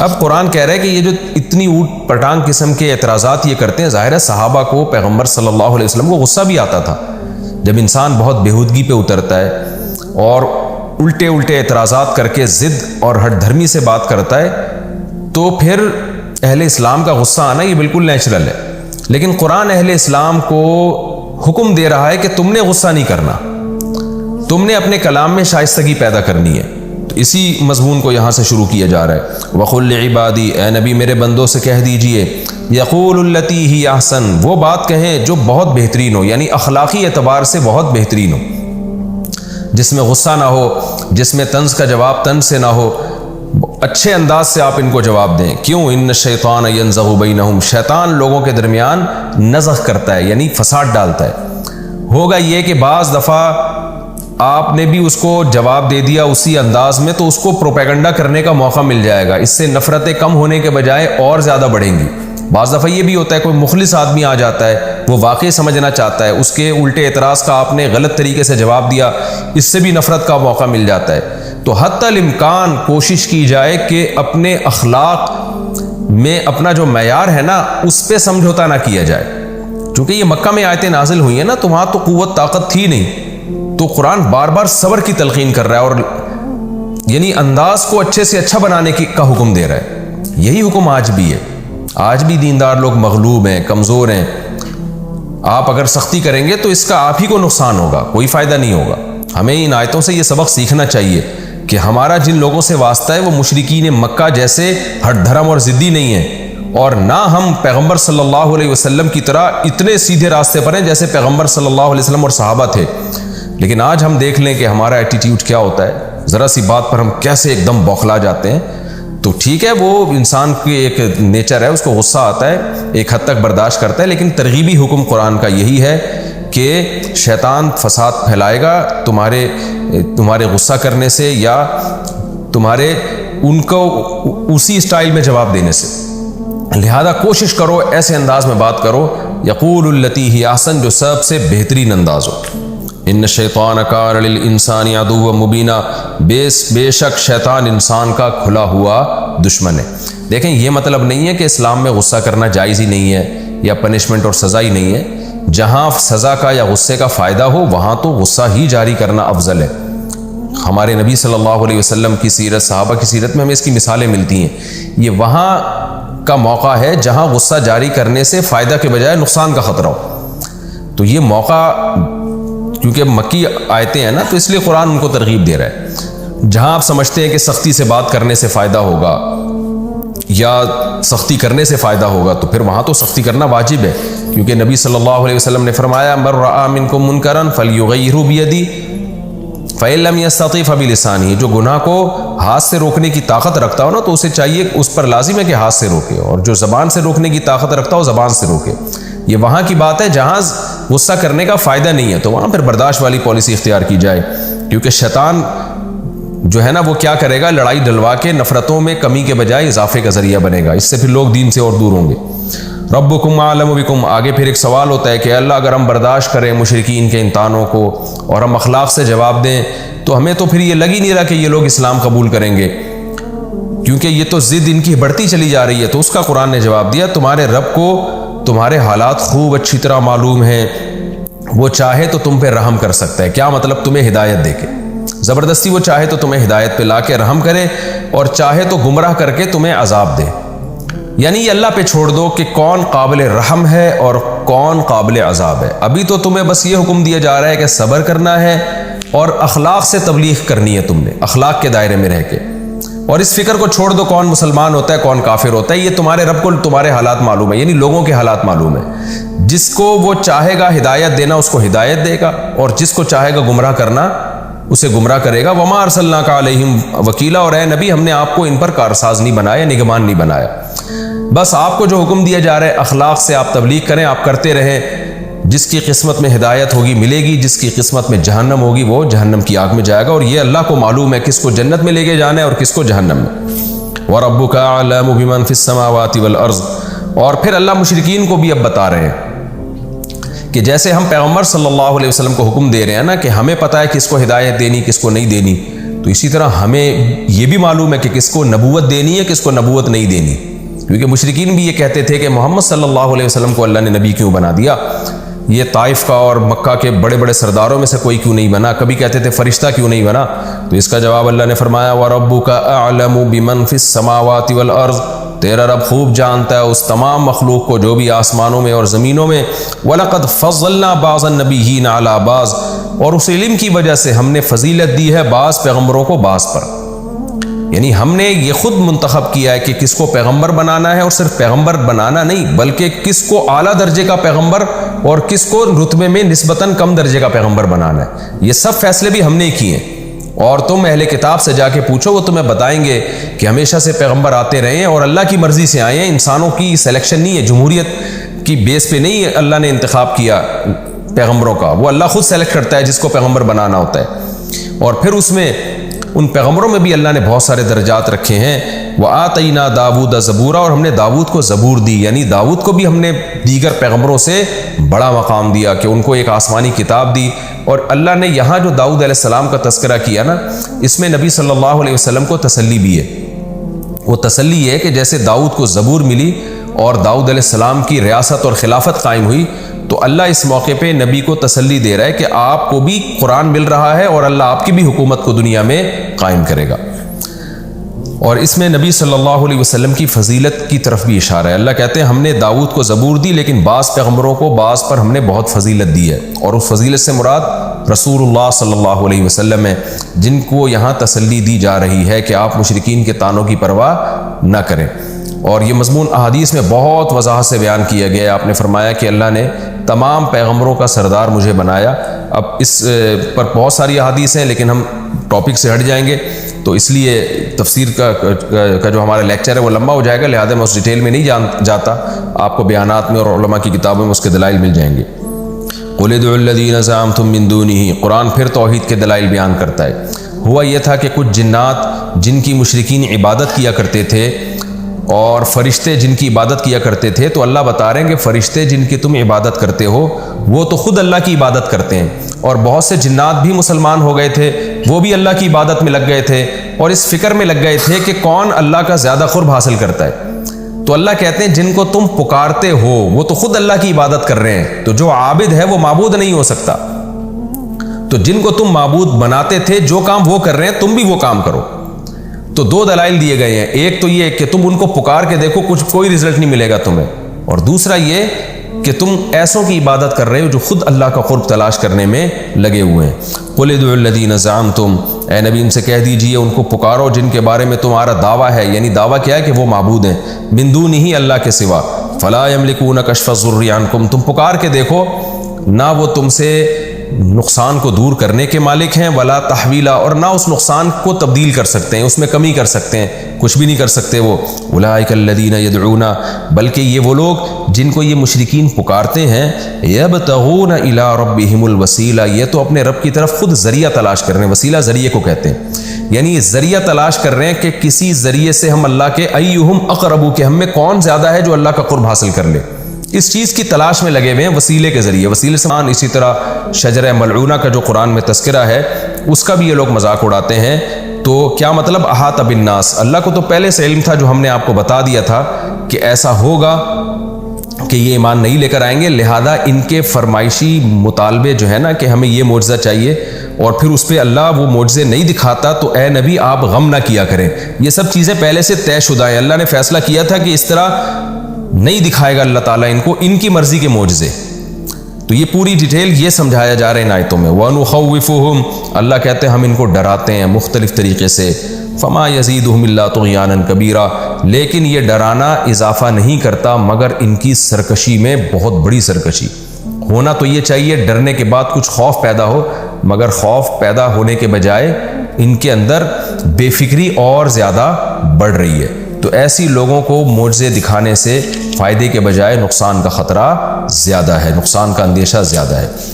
اب قرآن کہہ رہا ہے کہ یہ جو اتنی اوٹ پٹانگ قسم کے اعتراضات یہ کرتے ہیں، ظاہر ہے صحابہ کو پیغمبر صلی اللہ علیہ وسلم کو غصہ بھی آتا تھا جب انسان بہت بےہودگی پہ اترتا ہے اور الٹے الٹے اعتراضات کر کے ضد اور ہٹ دھرمی سے بات کرتا ہے، تو پھر اہل اسلام کا غصہ آنا یہ بالکل نیچرل ہے۔ لیکن قرآن اہل اسلام کو حکم دے رہا ہے کہ تم نے غصہ نہیں کرنا، تم نے اپنے کلام میں شائستگی پیدا کرنی ہے۔ تو اسی مضمون کو یہاں سے شروع کیا جا رہا ہے، وَقُلْ لِعِبَادِي، اے نبی میرے بندوں سے کہہ دیجئے، یقول التی ہی احسن، وہ بات کہیں جو بہت بہترین ہو، یعنی اخلاقی اعتبار سے بہت بہترین ہو، جس میں غصہ نہ ہو، جس میں طنز کا جواب طنز سے نہ ہو، اچھے انداز سے آپ ان کو جواب دیں۔ کیوں؟ ان الشیطان ینزغ بینہم، شیطان لوگوں کے درمیان نزغ کرتا ہے، یعنی فساد ڈالتا ہے۔ ہوگا یہ کہ بعض دفعہ آپ نے بھی اس کو جواب دے دیا اسی انداز میں، تو اس کو پروپیگنڈا کرنے کا موقع مل جائے گا، اس سے نفرتیں کم ہونے کے بجائے اور زیادہ بڑھیں گی۔ بعض دفعہ یہ بھی ہوتا ہے کوئی مخلص آدمی آ جاتا ہے، وہ واقعی سمجھنا چاہتا ہے، اس کے الٹے اعتراض کا آپ نے غلط طریقے سے جواب دیا، اس سے بھی نفرت کا موقع مل جاتا ہے۔ تو حتی الامکان کوشش کی جائے کہ اپنے اخلاق میں اپنا جو معیار ہے نا اس پہ سمجھوتا نہ کیا جائے، چونکہ یہ مکہ میں آیتیں نازل ہوئی ہیں نا، تو وہاں تو قوت طاقت تھی نہیں، تو قرآن بار بار صبر کی تلقین کر رہا ہے، اور یعنی انداز کو اچھے سے اچھا بنانے کا حکم دے رہا ہے۔ یہی حکم آج بھی ہے، آج بھی دیندار لوگ مغلوب ہیں، کمزور ہیں۔ آپ اگر سختی کریں گے تو اس کا آپ ہی کو نقصان ہوگا، کوئی فائدہ نہیں ہوگا۔ ہمیں ان آیتوں سے یہ سبق سیکھنا چاہیے کہ ہمارا جن لوگوں سے واسطہ ہے وہ مشرکین مکہ جیسے ہٹ دھرم اور ضدی نہیں ہیں، اور نہ ہم پیغمبر صلی اللہ علیہ وسلم کی طرح اتنے سیدھے راستے پر ہیں جیسے پیغمبر صلی اللہ علیہ وسلم اور صحابہ تھے۔ لیکن آج ہم دیکھ لیں کہ ہمارا ایٹیٹیوڈ کیا ہوتا ہے، ذرا سی بات پر ہم کیسے ایک دم بوکھلا جاتے ہیں۔ تو ٹھیک ہے، وہ انسان کی ایک نیچر ہے، اس کو غصہ آتا ہے، ایک حد تک برداشت کرتا ہے، لیکن ترغیبی حکم قرآن کا یہی ہے کہ شیطان فساد پھیلائے گا تمہارے غصہ کرنے سے یا تمہارے ان کو اسی اسٹائل میں جواب دینے سے۔ لہذا کوشش کرو ایسے انداز میں بات کرو، یقول التی ہی احسن، جو سب سے بہترین انداز ہو۔ ان الشیطان کان للانسان عدوا مبینا، بے شک شیطان انسان کا کھلا ہوا دشمن ہے۔ دیکھیں، یہ مطلب نہیں ہے کہ اسلام میں غصہ کرنا جائز ہی نہیں ہے یا پنشمنٹ اور سزا ہی نہیں ہے۔ جہاں سزا کا یا غصے کا فائدہ ہو وہاں تو غصہ ہی جاری کرنا افضل ہے۔ ہمارے نبی صلی اللہ علیہ وسلم کی سیرت، صحابہ کی سیرت میں ہمیں اس کی مثالیں ملتی ہیں۔ یہ وہاں کا موقع ہے جہاں غصہ جاری کرنے سے فائدہ کے بجائے نقصان کا خطرہ ہو، تو یہ موقع کیونکہ مکی آیتیں ہیں نا، تو اس لیے قرآن ان کو ترغیب دے رہا ہے۔ جہاں آپ سمجھتے ہیں کہ سختی سے بات کرنے سے فائدہ ہوگا یا سختی کرنے سے فائدہ ہوگا، تو پھر وہاں تو سختی کرنا واجب ہے، کیونکہ نبی صلی اللہ علیہ وسلم نے فرمایا من رأى منکم منکرا فلیغیرہ بیدی فإن لم یستطع فبلسانہ، جو گناہ کو ہاتھ سے روکنے کی طاقت رکھتا ہو نا تو اسے چاہیے، اس پر لازم ہے کہ ہاتھ سے روکے، اور جو زبان سے روکنے کی طاقت رکھتا ہو زبان سے روکے۔ یہ وہاں کی بات ہے جہاں غصہ کرنے کا فائدہ نہیں ہے، تو وہاں پھر برداشت والی پالیسی اختیار کی جائے، کیونکہ شیطان جو ہے نا وہ کیا کرے گا، لڑائی ڈلوا کے نفرتوں میں کمی کے بجائے اضافے کا ذریعہ بنے گا، اس سے پھر لوگ دین سے اور دور ہوں گے۔ ربکم اعلم بکم، آگے پھر ایک سوال ہوتا ہے کہ اللہ اگر ہم برداشت کریں مشرکین کے ان طعنوں کو اور ہم اخلاق سے جواب دیں تو ہمیں تو پھر یہ لگ ہی نہیں رہا کہ یہ لوگ اسلام قبول کریں گے، کیونکہ یہ تو ضد ان کی بڑھتی چلی جا رہی ہے۔ تو اس کا قرآن نے جواب دیا، تمہارے رب کو تمہارے حالات خوب اچھی طرح معلوم ہیں، وہ چاہے تو تم پہ رحم کر سکتا ہے۔ کیا مطلب؟ تمہیں ہدایت دے کے، زبردستی وہ چاہے تو تمہیں ہدایت پہ لا کے رحم کرے، اور چاہے تو گمراہ کر کے تمہیں عذاب دے۔ یعنی یہ اللہ پہ چھوڑ دو کہ کون قابل رحم ہے اور کون قابل عذاب ہے۔ ابھی تو تمہیں بس یہ حکم دیا جا رہا ہے کہ صبر کرنا ہے اور اخلاق سے تبلیغ کرنی ہے، تم نے اخلاق کے دائرے میں رہ کے، اور اس فکر کو چھوڑ دو کون مسلمان ہوتا ہے کون کافر ہوتا ہے، یہ تمہارے رب کو تمہارے حالات معلوم ہے، یعنی لوگوں کے حالات معلوم ہے۔ جس کو وہ چاہے گا ہدایت دینا اس کو ہدایت دے گا، اور جس کو چاہے گا گمراہ کرنا اسے گمراہ کرے گا۔ وما ارسلناک علیہم وکیلا، اور اے نبی ہم نے آپ کو ان پر کارساز نہیں بنایا، نگہبان نہیں بنایا۔ بس آپ کو جو حکم دیا جا رہا ہے اخلاق سے آپ تبلیغ کریں، آپ کرتے رہیں۔ جس کی قسمت میں ہدایت ہوگی ملے گی، جس کی قسمت میں جہنم ہوگی وہ جہنم کی آگ میں جائے گا، اور یہ اللہ کو معلوم ہے کس کو جنت میں لے کے جانا ہے اور کس کو جہنم میں۔ وَرَبُّكَ أَعْلَمُ بِمَنْ فِي السَّمَاوَاتِ وَالْأَرْضِ، اور پھر اللہ مشرکین کو بھی اب بتا رہے ہیں کہ جیسے ہم پیغمبر صلی اللہ علیہ وسلم کو حکم دے رہے ہیں نا کہ ہمیں پتہ ہے کس کو ہدایت دینی کس کو نہیں دینی، تو اسی طرح ہمیں یہ بھی معلوم ہے کہ کس کو نبوت دینی ہے، کس کو نبوت نہیں دینی، کیونکہ مشرکین بھی یہ کہتے تھے کہ محمد صلی اللہ علیہ وسلم کو اللہ نے نبی کیوں بنا دیا، یہ طائف کا اور مکہ کے بڑے بڑے سرداروں میں سے کوئی کیوں نہیں بنا، کبھی کہتے تھے فرشتہ کیوں نہیں بنا، تو اس کا جواب اللہ نے فرمایا وَرَبُّكَ أَعْلَمُ بِمَنْ فِي السَّمَاوَاتِ وَالْأَرْضِ، تیرا رب خوب جانتا ہے اس تمام مخلوق کو جو بھی آسمانوں میں اور زمینوں میں، وَلَقَدْ فَضَّلْنَا بَعْضَ النَّبِيِّينَ عَلَى بَعْضٍ، اور اس علم کی وجہ سے ہم نے فضیلت دی ہے بعض پیغمبروں کو بعض پر، یعنی ہم نے یہ خود منتخب کیا ہے کہ کس کو پیغمبر بنانا ہے، اور صرف پیغمبر بنانا نہیں بلکہ کس کو اعلیٰ درجے کا پیغمبر اور کس کو رتبے میں نسبتاً کم درجے کا پیغمبر بنانا ہے، یہ سب فیصلے بھی ہم نے کیے ہیں۔ اور تم اہل کتاب سے جا کے پوچھو، وہ تمہیں بتائیں گے کہ ہمیشہ سے پیغمبر آتے رہے ہیں اور اللہ کی مرضی سے آئے ہیں، انسانوں کی سلیکشن نہیں ہے، جمہوریت کی بیس پہ نہیں اللہ نے انتخاب کیا پیغمبروں کا، وہ اللہ خود سلیکٹ کرتا ہے جس کو پیغمبر بنانا ہوتا ہے۔ اور پھر اس میں ان پیغمبروں میں بھی اللہ نے بہت سارے درجات رکھے ہیں، وَآتَيْنَا دَاوُودَ زَبُورًا، اور ہم نے داؤد کو زبور دی، یعنی داؤد کو بھی ہم نے دیگر پیغمبروں سے بڑا مقام دیا کہ ان کو ایک آسمانی کتاب دی۔ اور اللہ نے یہاں جو داؤد علیہ السلام کا تذکرہ کیا نا، اس میں نبی صلی اللہ علیہ وسلم کو تسلی بھی ہے، وہ تسلی ہے کہ جیسے داؤد کو زبور ملی اور داؤد علیہ السلام کی ریاست اور خلافت قائم ہوئی، تو اللہ اس موقع پہ نبی کو تسلی دے رہا ہے کہ آپ کو بھی قرآن مل رہا ہے اور اللہ آپ کی بھی حکومت کو دنیا میں قائم کرے گا۔ اور اس میں نبی صلی اللہ علیہ وسلم کی فضیلت کی طرف بھی اشارہ ہے، اللہ کہتے ہیں ہم نے داؤد کو زبور دی لیکن بعض پیغمبروں کو بعض پر ہم نے بہت فضیلت دی ہے، اور اس فضیلت سے مراد رسول اللہ صلی اللہ علیہ وسلم ہے، جن کو یہاں تسلی دی جا رہی ہے کہ آپ مشرکین کے طعنوں کی پرواہ نہ کریں۔ اور یہ مضمون احادیث میں بہت وضاحت سے بیان کیا گیا ہے، آپ نے فرمایا کہ اللہ نے تمام پیغمبروں کا سردار مجھے بنایا۔ اب اس پر بہت ساری احادیث ہیں لیکن ہم ٹاپک سے ہٹ جائیں گے، تو اس لیے تفسیر کا جو ہمارا لیکچر ہے وہ لمبا ہو جائے گا، لہذا میں اس ڈیٹیل میں نہیں جاتا، آپ کو بیانات میں اور علماء کی کتابوں میں اس کے دلائل مل جائیں گے۔ قُلِ ادْعُوا الَّذِينَ زَعَمْتُم مِّن دُونِهِ، قرآن پھر توحید کے دلائل بیان کرتا ہے۔ ہوا یہ تھا کہ کچھ جنات جن کی مشرکین عبادت کیا کرتے تھے اور فرشتے جن کی عبادت کیا کرتے تھے، تو اللہ بتا رہے ہیں کہ فرشتے جن کی تم عبادت کرتے ہو وہ تو خود اللہ کی عبادت کرتے ہیں، اور بہت سے جنات بھی مسلمان ہو گئے تھے، وہ بھی اللہ کی عبادت میں لگ گئے تھے اور اس فکر میں لگ گئے تھے کہ کون اللہ کا زیادہ قرب حاصل کرتا ہے۔ تو اللہ کہتے ہیں جن کو تم پکارتے ہو وہ تو خود اللہ کی عبادت کر رہے ہیں، تو جو عابد ہے وہ معبود نہیں ہو سکتا، تو جن کو تم معبود بناتے تھے جو کام وہ کر رہے ہیں تم بھی وہ کام کرو۔ تو دو دلائل دیے گئے ہیں، ایک تو یہ کہ تم ان کو پکار کے دیکھو، کوئی رزلٹ نہیں ملے گا تمہیں، اور دوسرا یہ کہ تم ایسوں کی عبادت کر رہے ہو جو خود اللہ کا قرب تلاش کرنے میں لگے ہوئے ہیں۔ قُلِ ادْعُوا الَّذِينَ زَعَمْتُم، اے نبی ان سے کہہ دیجئے ان کو پکارو جن کے بارے میں تمہارا دعویٰ ہے، یعنی دعویٰ کیا ہے کہ وہ معبود ہیں، مِن دُونِهِ اللہ کے سوا، فَلَا يَمْلِكُونَ كَشْفَ الضُّرِّ عَنْكُمْ، تم پکار کے دیکھو، نہ وہ تم سے نقصان کو دور کرنے کے مالک ہیں، ولا تحویلا، اور نہ اس نقصان کو تبدیل کر سکتے ہیں، اس میں کمی کر سکتے ہیں، کچھ بھی نہیں کر سکتے وہ۔ اولئک الذین یدعون، بلکہ یہ وہ لوگ جن کو یہ مشرکین پکارتے ہیں، یبتغون الی ربہم الوسیلہ، یہ تو اپنے رب کی طرف خود ذریعہ تلاش کر رہے ہیں، وسیلہ ذریعے کو کہتے ہیں، یعنی ذریعہ تلاش کر رہے ہیں کہ کسی ذریعے سے ہم اللہ کے ایہم اقرب، کہ ہم میں کون زیادہ ہے جو اللہ کا قرب حاصل کر لے، اس چیز کی تلاش میں لگے ہوئے ہیں وسیلے کے ذریعے، وسیلے سے اسی طرح شجرہ ملعونہ کا جو قرآن میں تذکرہ ہے اس کا بھی یہ لوگ مذاق اڑاتے ہیں۔ تو کیا مطلب احاط بالناس، اللہ کو تو پہلے سے علم تھا جو ہم نے آپ کو بتا دیا تھا کہ ایسا ہوگا کہ یہ ایمان نہیں لے کر آئیں گے، لہذا ان کے فرمائشی مطالبے جو ہے نا کہ ہمیں یہ معجزہ چاہیے اور پھر اس پہ اللہ وہ معجزے نہیں دکھاتا، تو اے نبی آپ غم نہ کیا کریں، یہ سب چیزیں پہلے سے طے شدہ ہیں، اللہ نے فیصلہ کیا تھا کہ اس طرح نہیں دکھائے گا اللہ تعالیٰ ان کو ان کی مرضی کے معجزے۔ تو یہ پوری ڈیٹیل یہ سمجھایا جا رہا ہے ان آیتوں میں۔ وَنُخَوِّفُهُمْ، اللہ کہتے ہیں ہم ان کو ڈراتے ہیں مختلف طریقے سے، فَمَا يَزِيدُهُمْ إِلَّا طُغْيَانًا كَبِيرًا، لیکن یہ ڈرانا اضافہ نہیں کرتا مگر ان کی سرکشی میں بہت بڑی سرکشی۔ ہونا تو یہ چاہیے ڈرنے کے بعد کچھ خوف پیدا ہو، مگر خوف پیدا ہونے کے بجائے ان کے اندر بے فکری اور زیادہ بڑھ رہی ہے۔ تو ایسی لوگوں کو معجزے دکھانے سے فائدے کے بجائے نقصان کا خطرہ زیادہ ہے، نقصان کا اندیشہ زیادہ ہے۔